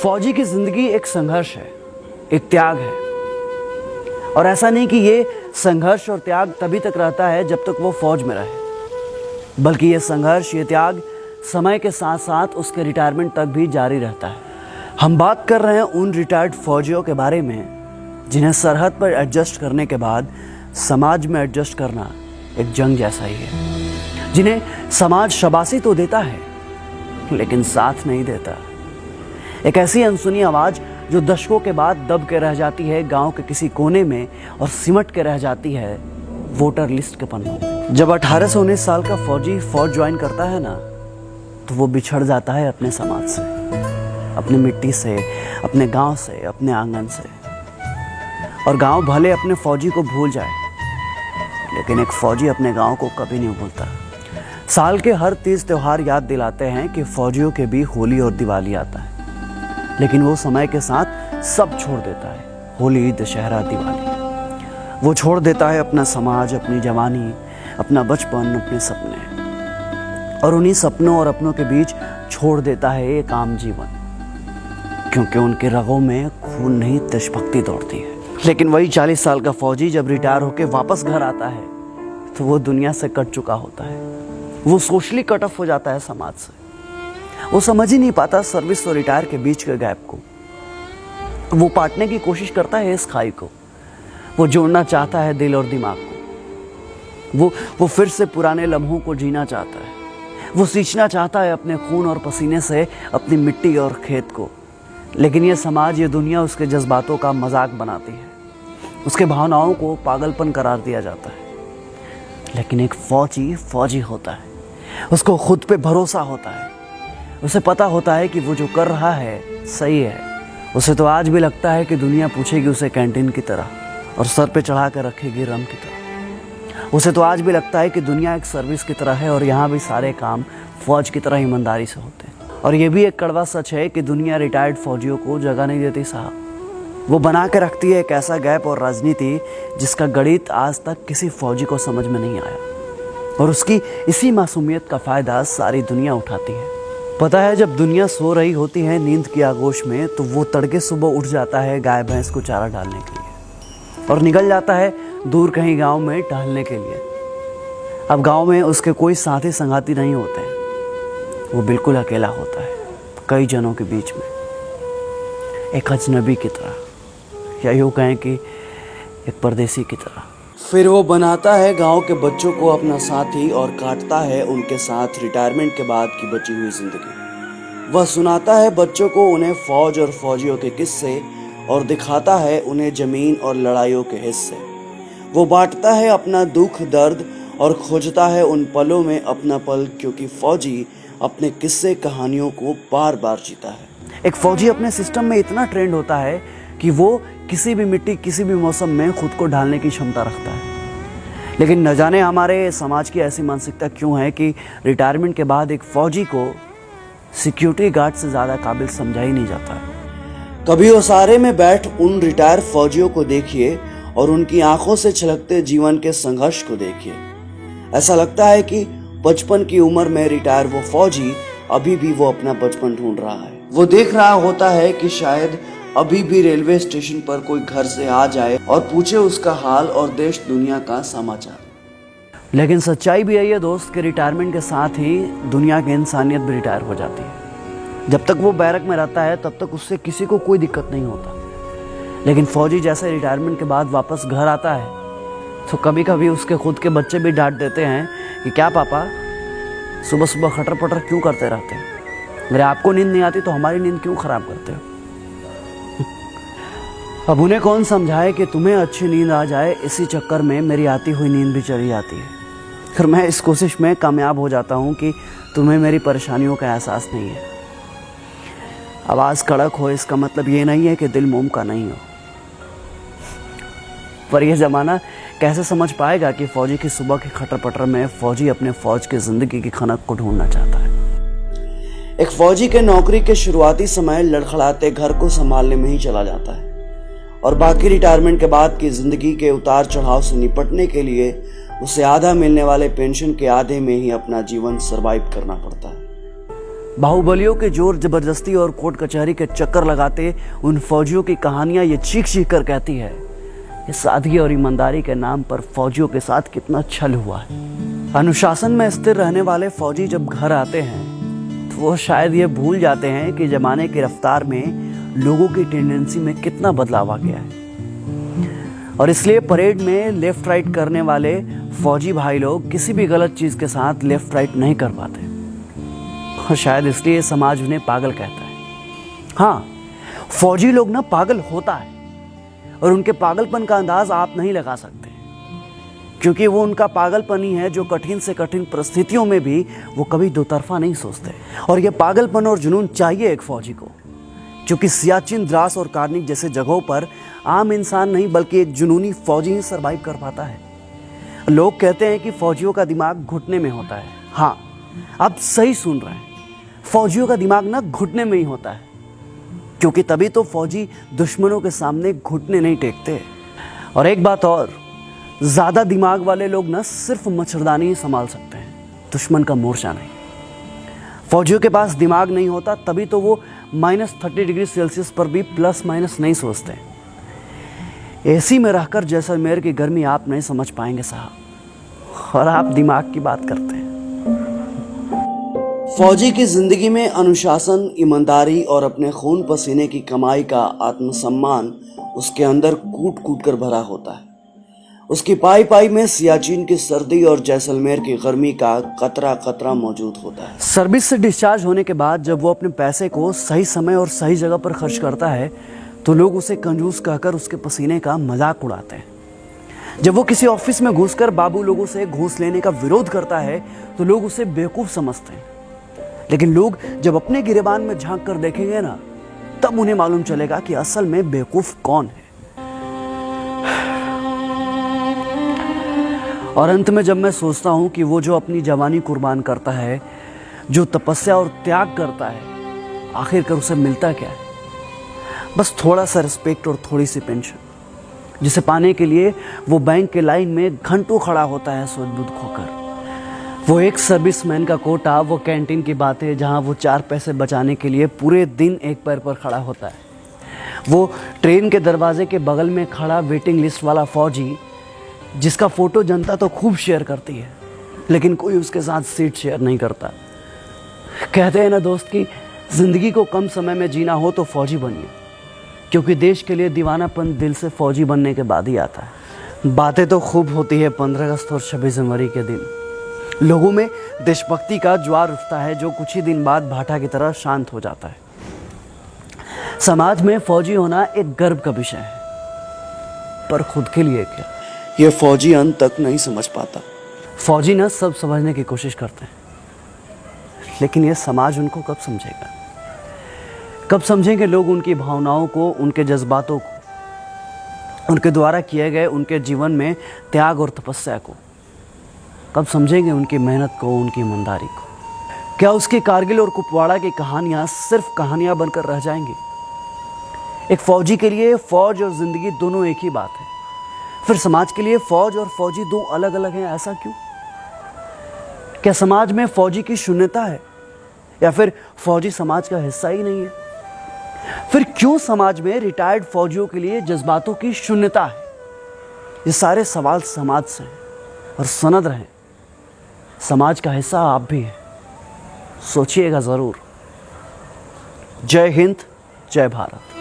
फौजी की जिंदगी एक संघर्ष है, एक त्याग है। और ऐसा नहीं कि ये संघर्ष और त्याग तभी तक रहता है जब तक वो फौज में रहे, बल्कि ये संघर्ष, ये त्याग समय के साथ साथ उसके रिटायरमेंट तक भी जारी रहता है। हम बात कर रहे हैं उन रिटायर्ड फौजियों के बारे में जिन्हें सरहद पर एडजस्ट करने के बाद समाज में एडजस्ट करना एक जंग जैसा ही है, जिन्हें समाज शाबाशी तो देता है लेकिन साथ नहीं देता। एक ऐसी अनसुनी आवाज़ जो दशकों के बाद दब के रह जाती है गांव के किसी कोने में और सिमट के रह जाती है वोटर लिस्ट के पन्नों में। जब 18 से 19 साल का फौजी फौज ज्वाइन करता है ना, तो वो बिछड़ जाता है अपने समाज से, अपनी मिट्टी से, अपने गांव से, अपने आंगन से। और गांव भले अपने फौजी को भूल जाए, लेकिन एक फौजी अपने गांव को कभी नहीं भूलता। साल के हर तीज त्योहार याद दिलाते हैं कि फौजियों के भी होली और दिवाली आता है, लेकिन वो समय के साथ सब छोड़ देता है। होली, दशहरा, दिवाली, वो छोड़ देता है अपना समाज, अपनी जवानी, अपना बचपन, अपने सपने, और उन्हीं सपनों और अपनों के बीच छोड़ देता है एक आम जीवन, क्योंकि उनके रगों में खून नहीं देशभक्ति दौड़ती है। लेकिन वही 40 साल का फौजी जब रिटायर होकर वापस घर आता है तो वो दुनिया से कट चुका होता है। वो सोशली कट ऑफ हो जाता है समाज से। वो समझ ही नहीं पाता सर्विस और रिटायर के बीच के गैप को। वो पाटने की कोशिश करता है इस खाई को। वो जोड़ना चाहता है दिल और दिमाग को। वो फिर से पुराने लम्हों को जीना चाहता है। वो सींचना चाहता है अपने खून और पसीने से अपनी मिट्टी और खेत को। लेकिन ये समाज, ये दुनिया उसके जज्बातों का मजाक बनाती है। उसके भावनाओं को पागलपन करार दिया जाता है। लेकिन एक फौजी फौजी होता है। उसको खुद पे भरोसा होता है। उसे पता होता है कि वो जो कर रहा है सही है। उसे तो आज भी लगता है कि दुनिया पूछेगी उसे कैंटीन की तरह और सर पे चढ़ा कर रखेगी रम की तरह। उसे तो आज भी लगता है कि दुनिया एक सर्विस की तरह है और यहाँ भी सारे काम फौज की तरह ईमानदारी से होते हैं। और ये भी एक कड़वा सच है कि दुनिया रिटायर्ड फौजियों को जगह नहीं देती साहब। वो बना के रखती है एक ऐसा गैप और राजनीति जिसका गणित आज तक किसी फौजी को समझ में नहीं आया। और उसकी इसी मासूमियत का फ़ायदा सारी दुनिया उठाती है। पता है, जब दुनिया सो रही होती है नींद की आगोश में, तो वो तड़के सुबह उठ जाता है गाय भैंस को चारा डालने के लिए और निकल जाता है दूर कहीं गांव में टहलने के लिए। अब गांव में उसके कोई साथी संगाती नहीं होते हैं। वो बिल्कुल अकेला होता है कई जनों के बीच में, एक अजनबी की तरह, या यूँ कहें कि एक परदेसी की तरह। फिर वो बनाता है गांव के बच्चों को अपना साथी और काटता है उनके साथ रिटायरमेंट के बाद की बची हुई जिंदगी। वह सुनाता है बच्चों को उन्हें फौज और फौजियों के किस्से और दिखाता है उन्हें जमीन और लड़ाइयों के हिस्से। वो बांटता है अपना दुख दर्द और खोजता है उन पलों में अपना पल, क्योंकि फौजी अपने किस्से कहानियों को बार बार जीता है। एक फौजी अपने सिस्टम में इतना ट्रेंड होता है कि वो किसी भी मिट्टी, किसी भी मौसम में खुद को ढालने की क्षमता रखता है। लेकिन न जाने हमारे समाज की ऐसी मानसिकता क्यों है कि रिटायरमेंट के बाद एक फौजी को सिक्योरिटी गार्ड से ज़्यादा काबिल समझा ही नहीं जाता है। कभी ओसारे में बैठ उन रिटायर फौजियों को देखिए और उनकी आंखों से छलकते जीवन के संघर्ष को देखिए। ऐसा लगता है कि बचपन की उम्र में रिटायर वो फौजी अभी भी वो अपना बचपन ढूंढ रहा है। वो देख रहा होता है कि शायद अभी भी रेलवे स्टेशन पर कोई घर से आ जाए और पूछे उसका हाल और देश दुनिया का समाचार। लेकिन सच्चाई भी यही है दोस्त कि रिटायरमेंट के साथ ही दुनिया की इंसानियत भी रिटायर हो जाती है। जब तक वो बैरक में रहता है तब तक उससे किसी को कोई दिक्कत नहीं होता। लेकिन फौजी जैसे रिटायरमेंट के बाद वापस घर आता है तो कभी कभी उसके खुद के बच्चे भी डांट देते हैं कि क्या पापा सुबह सुबह खटर पटर क्यों करते रहते हैं? अरे आपको नींद नहीं आती तो हमारी नींद क्यों खराब करते हो? अब उन्हें कौन समझाए कि तुम्हें अच्छी नींद आ जाए, इसी चक्कर में मेरी आती हुई नींद भी चली जाती है। फिर मैं इस कोशिश में कामयाब हो जाता हूँ कि तुम्हें मेरी परेशानियों का एहसास नहीं है। आवाज़ कड़क हो इसका मतलब ये नहीं है कि दिल मोम का नहीं हो। पर यह ज़माना कैसे समझ पाएगा कि फौजी की सुबह की खटर पटर में फौजी अपने फौज की ज़िंदगी की खनक को ढूंढना चाहता है। एक फौजी के नौकरी के शुरुआती समय लड़खड़ाते घर को संभालने में ही चला जाता है और बाकी रिटायरमेंट के बाद की जिंदगी के उतार चढ़ाव से निपटने के लिए उसे आधा मिलने वाले पेंशन के आधे में ही अपना जीवन सरवाइव करना पड़ता है। बाहुबलियों के जोर जबरदस्ती और कोर्ट कचहरी के चक्कर लगाते उन फौजियों की कहानियां ये चीख चीख कर कहती है कि सादगी और ईमानदारी के नाम पर फौजियों के साथ कितना छल हुआ है। अनुशासन में स्थिर रहने वाले फौजी जब घर आते हैं तो वो शायद ये भूल जाते हैं कि जमाने की रफ्तार में लोगों की टेंडेंसी में कितना बदलाव आ गया है, और इसलिए परेड में लेफ्ट राइट करने वाले फौजी भाई लोग किसी भी गलत चीज़ के साथ लेफ्ट राइट नहीं कर पाते, और शायद इसलिए समाज उन्हें पागल कहता है। हाँ, फौजी लोग ना पागल होता है, और उनके पागलपन का अंदाज आप नहीं लगा सकते, क्योंकि वो उनका पागलपन ही है जो कठिन से कठिन परिस्थितियों में भी वो कभी दो तरफा नहीं सोचते। और ये पागलपन और जुनून चाहिए एक फौजी को, क्योंकि सियाचिन, द्रास और कार्निक जैसे जगहों पर आम इंसान नहीं बल्कि एक जुनूनी फौजी ही सरवाइव कर पाता है। लोग कहते हैं कि फौजियों का दिमाग घुटने में होता है। हाँ, आप सही सुन रहे हैं, फौजियों का दिमाग ना घुटने में ही होता है, क्योंकि तभी तो फौजी दुश्मनों के सामने घुटने नहीं टेकते। और एक बात और, ज़्यादा दिमाग वाले लोग ना सिर्फ मच्छरदानी ही संभाल सकते हैं, दुश्मन का मोर्चा नहीं। फौजियों के पास दिमाग नहीं होता, तभी तो वो -30 डिग्री सेल्सियस पर भी प्लस माइनस नहीं सोचते। एसी में रहकर जैसलमेर की गर्मी आप नहीं समझ पाएंगे साहब, और आप दिमाग की बात करते हैं। फौजी की जिंदगी में अनुशासन, ईमानदारी और अपने खून पसीने की कमाई का आत्मसम्मान उसके अंदर कूट कूट कर भरा होता है। उसकी पाई पाई में सियाचिन की सर्दी और जैसलमेर की गर्मी का कतरा कतरा मौजूद होता है। सर्विस से डिस्चार्ज होने के बाद जब वो अपने पैसे को सही समय और सही जगह पर खर्च करता है तो लोग उसे कंजूस कहकर उसके पसीने का मजाक उड़ाते हैं। जब वो किसी ऑफिस में घुसकर बाबू लोगों से घूस लेने का विरोध करता है तो लोग उसे बेवकूफ समझते हैं, लेकिन लोग जब अपने गिरेबान में झांक कर देखेंगे ना, तब उन्हें मालूम चलेगा कि असल में बेवकूफ कौन है। और अंत में जब मैं सोचता हूं कि वो जो अपनी जवानी कुर्बान करता है, जो तपस्या और त्याग करता है, आखिरकार उसे मिलता क्या है? बस थोड़ा सा रिस्पेक्ट और थोड़ी सी पेंशन, जिसे पाने के लिए वो बैंक के लाइन में घंटों खड़ा होता है सोच बुद्ध खोकर। वो एक सर्विसमैन का कोटा, वो कैंटीन की बातें जहां वो 4 पैसे बचाने के लिए पूरे दिन एक पैर पर खड़ा होता है। वो ट्रेन के दरवाजे के बगल में खड़ा वेटिंग लिस्ट वाला फौजी, जिसका फोटो जनता तो खूब शेयर करती है, लेकिन कोई उसके साथ सीट शेयर नहीं करता। कहते हैं ना दोस्त कि जिंदगी को कम समय में जीना हो तो फौजी बनिए, क्योंकि देश के लिए दीवानापन दिल से फौजी बनने के बाद ही आता है। बातें तो खूब होती है 15 अगस्त और 26 जनवरी के दिन। लोगों में देशभक्ति का ज्वार उठता है जो कुछ ही दिन बाद भाटा की तरह शांत हो जाता है। समाज में फौजी होना एक गर्व का विषय है, पर खुद के लिए क्या, ये फौजी अंत तक नहीं समझ पाता। फौजी ना सब समझने की कोशिश करते हैं, लेकिन ये समाज उनको कब समझेगा? कब समझेंगे लोग उनकी भावनाओं को, उनके जज्बातों को, उनके द्वारा किए गए उनके जीवन में त्याग और तपस्या को? कब समझेंगे उनकी मेहनत को, उनकी ईमानदारी को? क्या उसकी कारगिल और कुपवाड़ा की कहानियां सिर्फ कहानियां बनकर रह जाएंगी? एक फौजी के लिए फौज और जिंदगी दोनों एक ही बात है। फिर समाज के लिए फौज और फौजी दो अलग अलग हैं, ऐसा क्यों? क्या समाज में फौजी की शून्यता है, या फिर फौजी समाज का हिस्सा ही नहीं है? फिर क्यों समाज में रिटायर्ड फौजियों के लिए जज्बातों की शून्यता है? ये सारे सवाल समाज से हैं, और सनद रहें, समाज का हिस्सा आप भी हैं। सोचिएगा ज़रूर। जय हिंद, जय भारत।